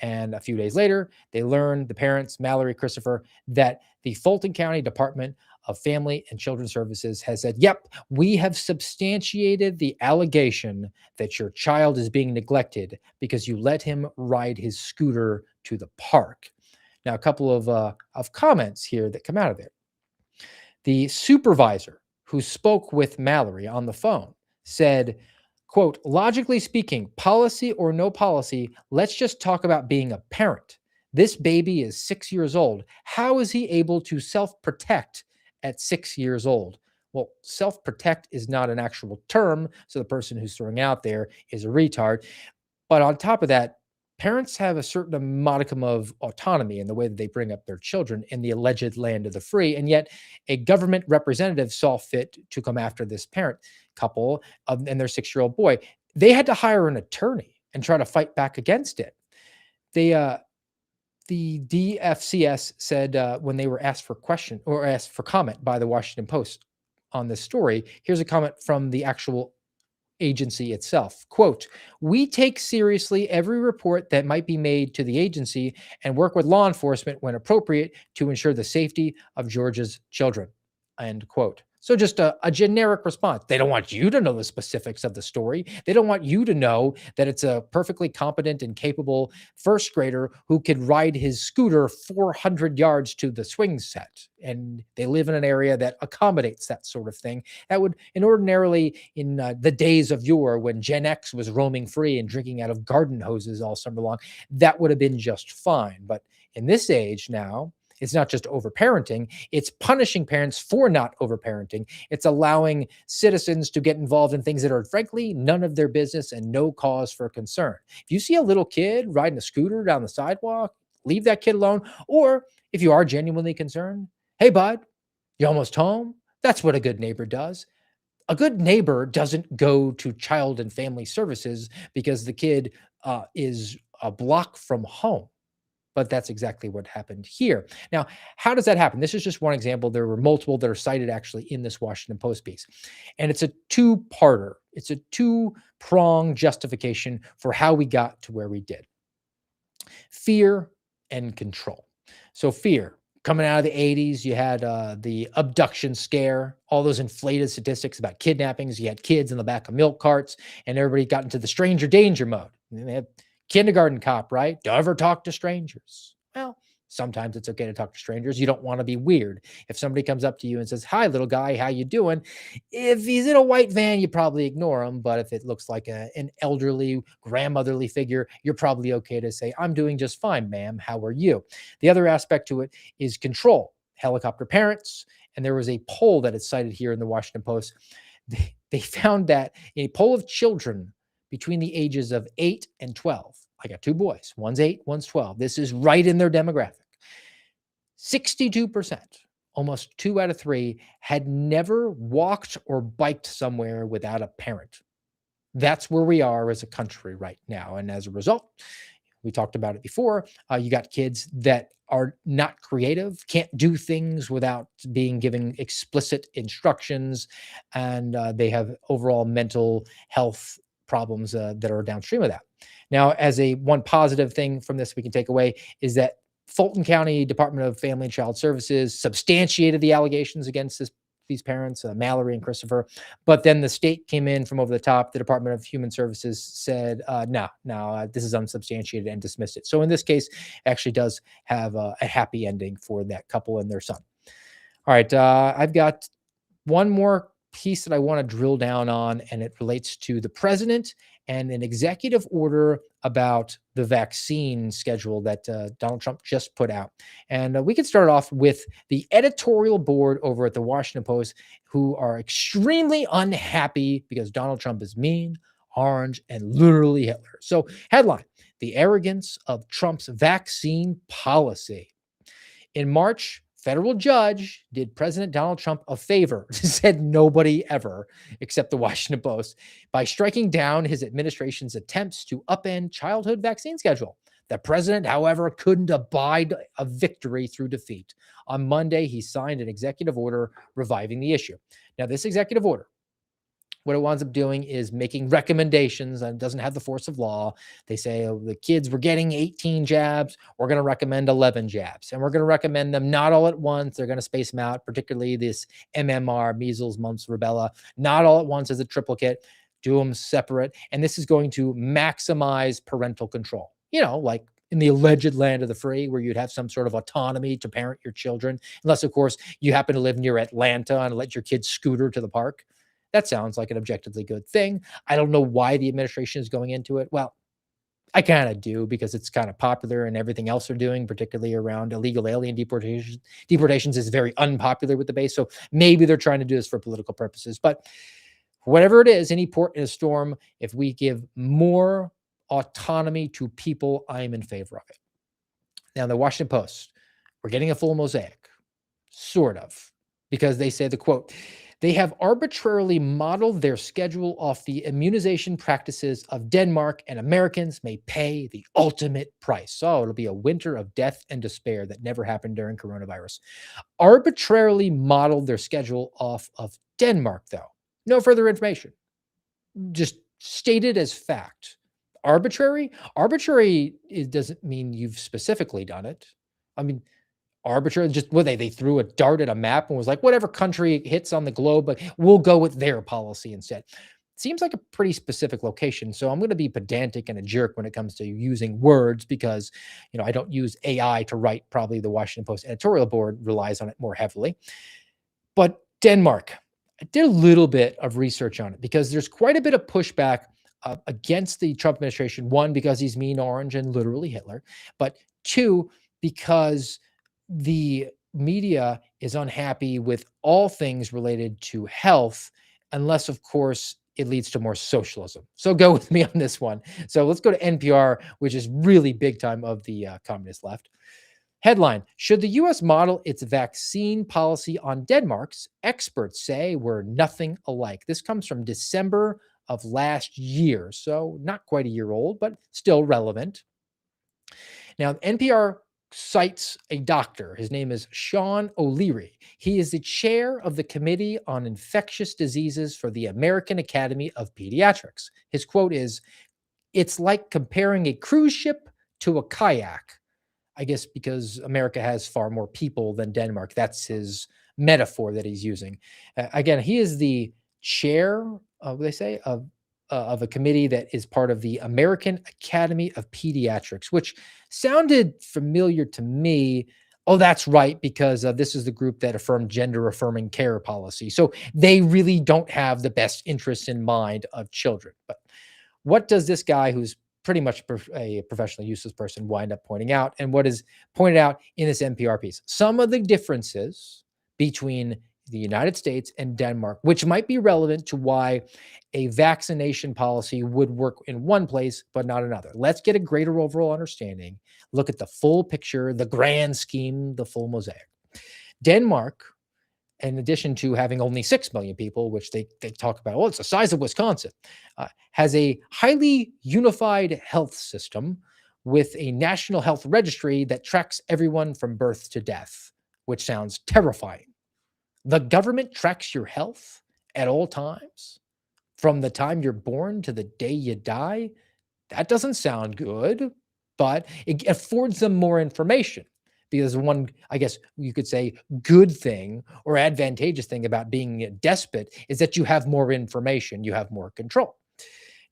And a few days later, they learn, the parents, Mallory, Christopher, that the Fulton County Department of Family and Children's Services has said, yep, we have substantiated the allegation that your child is being neglected because you let him ride his scooter to the park. Now, a couple of comments here that come out of it. The supervisor who spoke with Mallory on the phone said, quote, logically speaking, policy or no policy, let's just talk about being a parent. This baby is 6 years old. How is he able to self-protect at 6 years old? Well, self-protect is not an actual term, so the person who's throwing out there is a retard. But on top of that, parents have a certain modicum of autonomy in the way that they bring up their children in the alleged land of the free. And yet a government representative saw fit to come after this parent couple and their 6-year-old boy. They had to hire an attorney and try to fight back against it. The DFCS said when they were asked for comment by the Washington Post on this story, here's a comment from the actual agency itself. Quote, we take seriously every report that might be made to the agency and work with law enforcement when appropriate to ensure the safety of Georgia's children. End quote. So just a generic response. They don't want you to know the specifics of the story. They don't want you to know that it's a perfectly competent and capable first grader who could ride his scooter 400 yards to the swing set. And they live in an area that accommodates that sort of thing. That would, ordinarily, in the days of yore when Gen X was roaming free and drinking out of garden hoses all summer long, that would have been just fine. But in this age now, it's not just overparenting, it's punishing parents for not overparenting. It's allowing citizens to get involved in things that are, frankly, none of their business and no cause for concern. If you see a little kid riding a scooter down the sidewalk, leave that kid alone. Or if you are genuinely concerned, hey, bud, you almost home? That's what a good neighbor does. A good neighbor doesn't go to Child and Family Services because the kid is a block from home. But that's exactly what happened here. Now, how does that happen? This is just one example. There were multiple that are cited actually in this Washington Post piece. And it's a two-parter. It's a two-pronged justification for how we got to where we did. Fear and control. So fear. Coming out of the 80s, you had the abduction scare, all those inflated statistics about kidnappings. You had kids in the back of milk carts, and everybody got into the stranger danger mode. And they had kindergarten cop, right? Don't ever talk to strangers. Well, sometimes it's okay to talk to strangers. You don't want to be weird. If somebody comes up to you and says, "Hi, little guy, how you doing?" If he's in a white van, you probably ignore him. But if it looks like an elderly, grandmotherly figure, you're probably okay to say, "I'm doing just fine, ma'am. How are you?" The other aspect to it is control. Helicopter parents. And there was a poll that is cited here in the Washington Post. They found that in a poll of children between the ages of 8 and 12. I got two boys. One's 8, one's 12. This is right in their demographic. 62%, almost 2 out of 3, had never walked or biked somewhere without a parent. That's where we are as a country right now. And as a result, we talked about it before, you got kids that are not creative, can't do things without being given explicit instructions, and they have overall mental health problems that are downstream of that. Now, as a one positive thing from this we can take away is that Fulton County Department of Family and Child Services substantiated the allegations against these parents, Mallory and Christopher. But then the state came in from over the top. The Department of Human Services said, no, this is unsubstantiated, and dismissed it. So in this case, actually does have a happy ending for that couple and their son. All right, I've got one more piece that I want to drill down on, and it relates to the president and an executive order about the vaccine schedule that Donald Trump just put out. And we can start off with the editorial board over at the Washington Post, who are extremely unhappy because Donald Trump is mean, orange, and literally Hitler. So headline, the arrogance of Trump's vaccine policy. In March, federal judge did President Donald Trump a favor, said nobody ever, except the Washington Post, by striking down his administration's attempts to upend childhood vaccine schedule. The president, however, couldn't abide a victory through defeat. On Monday, he signed an executive order reviving the issue. Now, this executive order, what it winds up doing is making recommendations, and it doesn't have the force of law. They say, oh, the kids were getting 18 jabs. We're going to recommend 11 jabs, and we're going to recommend them not all at once. They're going to space them out, particularly this MMR, measles, mumps, rubella, not all at once as a triplicate. Do them separate. And this is going to maximize parental control. You know, like in the alleged land of the free, where you'd have some sort of autonomy to parent your children, unless, of course, you happen to live near Atlanta and let your kids scooter to the park. That sounds like an objectively good thing. I don't know why the administration is going into it. Well, I kind of do, because it's kind of popular, and everything else they're doing, particularly around illegal alien deportations, is very unpopular with the base. So maybe they're trying to do this for political purposes. But whatever it is, any port in a storm, if we give more autonomy to people, I am in favor of it. Now, the Washington Post, we're getting a full mosaic, sort of, because they say the quote, they have arbitrarily modeled their schedule off the immunization practices of Denmark, and Americans may pay the ultimate price. So it'll be a winter of death and despair that never happened during coronavirus. Arbitrarily modeled their schedule off of Denmark, though. No further information. Just stated as fact. Arbitrary? Arbitrary, it doesn't mean you've specifically done it. I mean, arbitrary, just they threw a dart at a map and was like, whatever country hits on the globe, but we'll go with their policy instead. Seems like a pretty specific location. So I'm going to be pedantic and a jerk when it comes to using words, because, you know, I don't use AI to write. Probably the Washington Post editorial board relies on it more heavily. But Denmark, I did a little bit of research on it, because there's quite a bit of pushback against the Trump administration. One, because he's mean, orange, and literally Hitler. But two, because the media is unhappy with all things related to health, unless, of course, it leads to more socialism. So go with me on this one. So let's go to NPR, which is really big time of the communist left. Headline, should the U.S. model its vaccine policy on Denmark's? Experts say we're nothing alike. This comes from December of last year, so not quite a year old, but still relevant. Now, NPR cites a doctor. His name is Sean O'Leary. He is the chair of the Committee on Infectious Diseases for the American Academy of Pediatrics. His quote is, "It's like comparing a cruise ship to a kayak." I guess because America has far more people than Denmark. That's his metaphor that he's using. Again, he is the chair, they say, of a committee that is part of the American Academy of Pediatrics, which sounded familiar to me. Oh, that's right, because this is the group that affirmed gender affirming care policy. So they really don't have the best interests in mind of children. But what does this guy, who's pretty much a professionally useless person, wind up pointing out? And what is pointed out in this NPR piece? Some of the differences between the United States and Denmark, which might be relevant to why a vaccination policy would work in one place but not another. Let's get a greater overall understanding, look at the full picture, the grand scheme, the full mosaic. Denmark, in addition to having only 6 million people, which they talk about, well, it's the size of Wisconsin, has a highly unified health system with a national health registry that tracks everyone from birth to death, which sounds terrifying. The government tracks your health at all times, from the time you're born to the day you die. That doesn't sound good, but it affords them more information. Because one, I guess you could say, good thing or advantageous thing about being a despot is that you have more information, you have more control.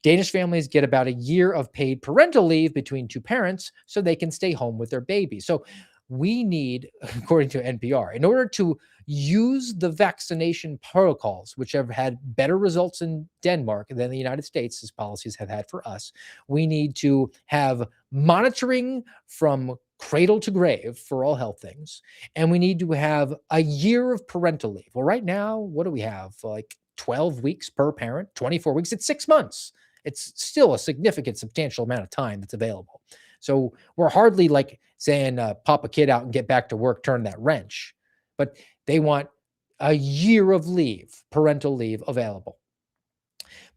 Danish families get about a year of paid parental leave between two parents so they can stay home with their baby. So we need, according to NPR, in order to use the vaccination protocols, which have had better results in Denmark than the United States' policies have had for us, we need to have monitoring from cradle to grave for all health things. And we need to have a year of parental leave. Well, right now, what do we have? Like 12 weeks per parent, 24 weeks, it's 6 months. It's still a significant, substantial amount of time that's available. So we're hardly like saying, pop a kid out and get back to work, turn that wrench. But they want a year of leave, parental leave available.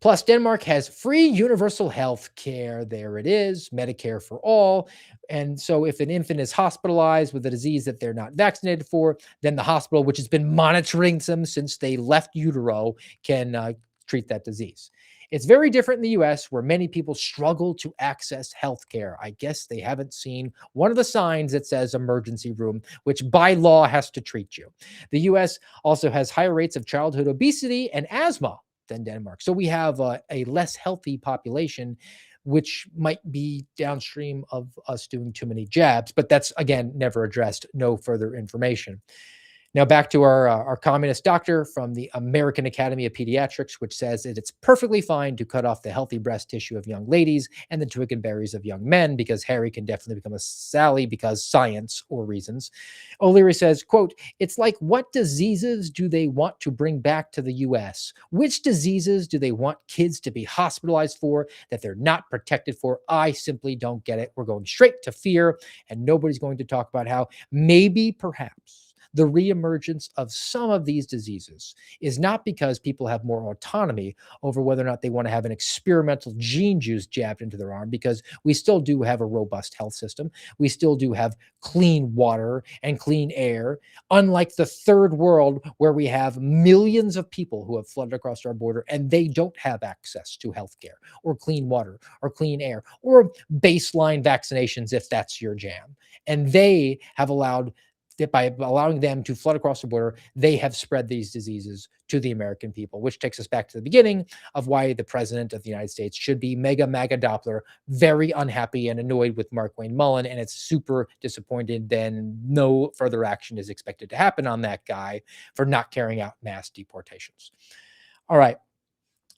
Plus, Denmark has free universal health care. There it is, Medicare for all. And so if an infant is hospitalized with a disease that they're not vaccinated for, then the hospital, which has been monitoring them since they left utero, can treat that disease. It's very different in the US, where many people struggle to access health care. I guess they haven't seen one of the signs that says emergency room, which by law has to treat you. The US also has higher rates of childhood obesity and asthma than Denmark. So we have a less healthy population, which might be downstream of us doing too many jabs. But that's, again, never addressed. No further information. Now back to our communist doctor from the American Academy of Pediatrics, which says that it's perfectly fine to cut off the healthy breast tissue of young ladies and the twig and berries of young men, because Harry can definitely become a Sally because science or reasons. O'Leary says, quote, "It's like, what diseases do they want to bring back to the US? Which diseases do they want kids to be hospitalized for that they're not protected for? I simply don't get it. We're going straight to fear, and nobody's going to talk about how maybe, perhaps, the reemergence of some of these diseases is not because people have more autonomy over whether or not they want to have an experimental gene juice jabbed into their arm, because we still do have a robust health system. We still do have clean water and clean air, unlike the third world, where we have millions of people who have flooded across our border and they don't have access to healthcare or clean water or clean air or baseline vaccinations, if that's your jam. And they have allowed that by allowing them to flood across the border, they have spread these diseases to the American people, which takes us back to the beginning of why the president of the United States should be mega Doppler, very unhappy and annoyed with Mark Wayne Mullen, and it's super disappointed. Then no further action is expected to happen on that guy for not carrying out mass deportations. All right.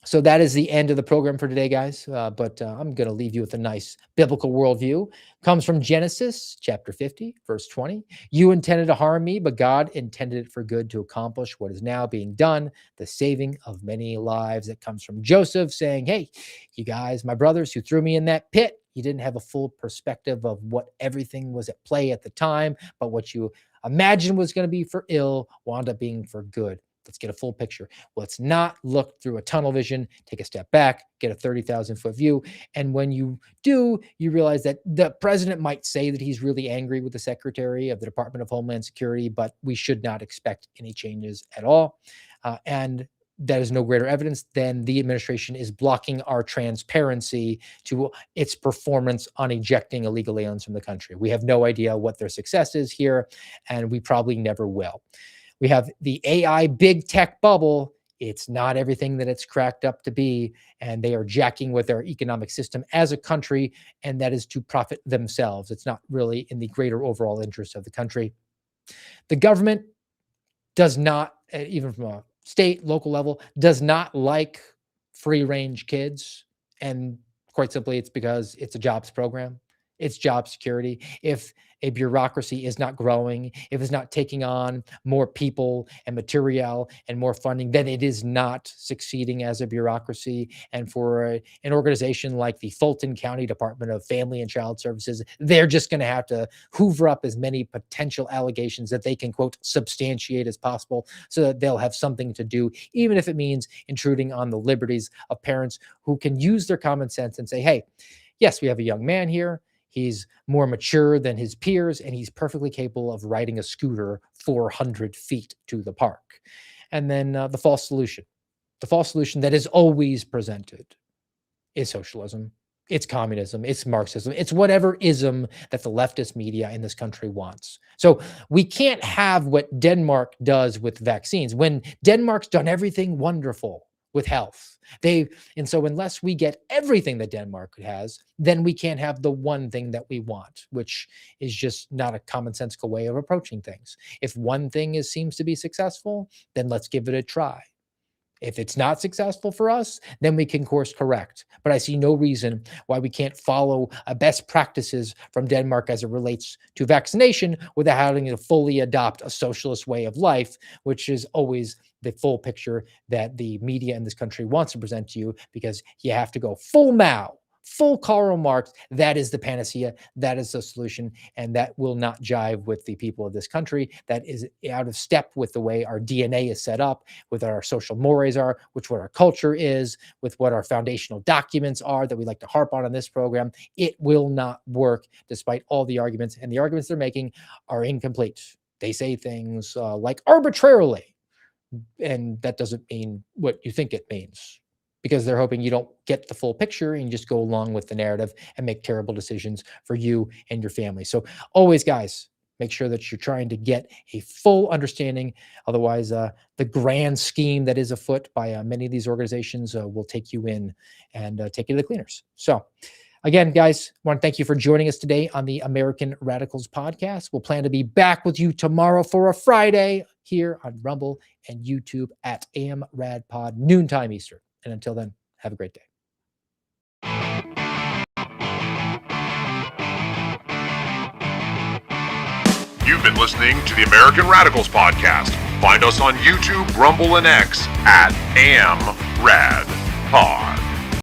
So that is the end of the program for today, guys. But I'm going to leave you with a nice biblical worldview. Comes from Genesis chapter 50, verse 20. You intended to harm me, but God intended it for good to accomplish what is now being done, the saving of many lives. It comes from Joseph saying, hey, you guys, my brothers who threw me in that pit, you didn't have a full perspective of what everything was at play at the time, but what you imagined was going to be for ill wound up being for good. Let's get a full picture. Let's not look through a tunnel vision. Take a step back, get a 30,000-foot view. And when you do, you realize that the president might say that he's really angry with the Secretary of the Department of Homeland Security, but we should not expect any changes at all. And that is no greater evidence than the administration is blocking our transparency to its performance on ejecting illegal aliens from the country. We have no idea what their success is here, and we probably never will. We have the AI big tech bubble. It's not everything that it's cracked up to be, and they are jacking with their economic system as a country, and that is to profit themselves. It's not really in the greater overall interest of the country. The government does not, even from a state, local level, does not like free-range kids, and quite simply, it's because it's a jobs program. It's job security. If a bureaucracy is not growing, if it's not taking on more people and material and more funding, then it is not succeeding as a bureaucracy. And for an organization like the Fulton County Department of Family and Child Services, they're just going to have to hoover up as many potential allegations that they can, quote, substantiate as possible so that they'll have something to do, even if it means intruding on the liberties of parents who can use their common sense and say, hey, yes, we have a young man here. He's more mature than his peers, and he's perfectly capable of riding a scooter 400 feet to the park. And then the false solution. The false solution that is always presented is socialism. It's communism. It's Marxism. It's whatever ism that the leftist media in this country wants. So we can't have what Denmark does with vaccines when Denmark's done everything wonderful with health. And so unless we get everything that Denmark has, then we can't have the one thing that we want, which is just not a commonsensical way of approaching things. If one thing seems to be successful, then let's give it a try. If it's not successful for us, then we can course correct. But I see no reason why we can't follow best practices from Denmark as it relates to vaccination without having to fully adopt a socialist way of life, which is always the full picture that the media in this country wants to present to you, because you have to go full Mao, full Karl Marx. That is the panacea. That is the solution. And that will not jive with the people of this country. That is out of step with the way our DNA is set up, with our social mores are, which what our culture is, with what our foundational documents are that we like to harp on in this program. It will not work despite all the arguments. And the arguments they're making are incomplete. They say things like arbitrarily. And that doesn't mean what you think it means, because they're hoping you don't get the full picture and just go along with the narrative and make terrible decisions for you and your family. So always, guys, make sure that you're trying to get a full understanding. Otherwise, the grand scheme that is afoot by many of these organizations will take you in and take you to the cleaners. So again, guys, I want to thank you for joining us today on the American Radicals podcast. We'll plan to be back with you tomorrow for a Friday here on Rumble and YouTube at AMRadPod, noontime Eastern. And until then, have a great day. You've been listening to the American Radicals podcast. Find us on YouTube, Rumble, and X at AMRadPod.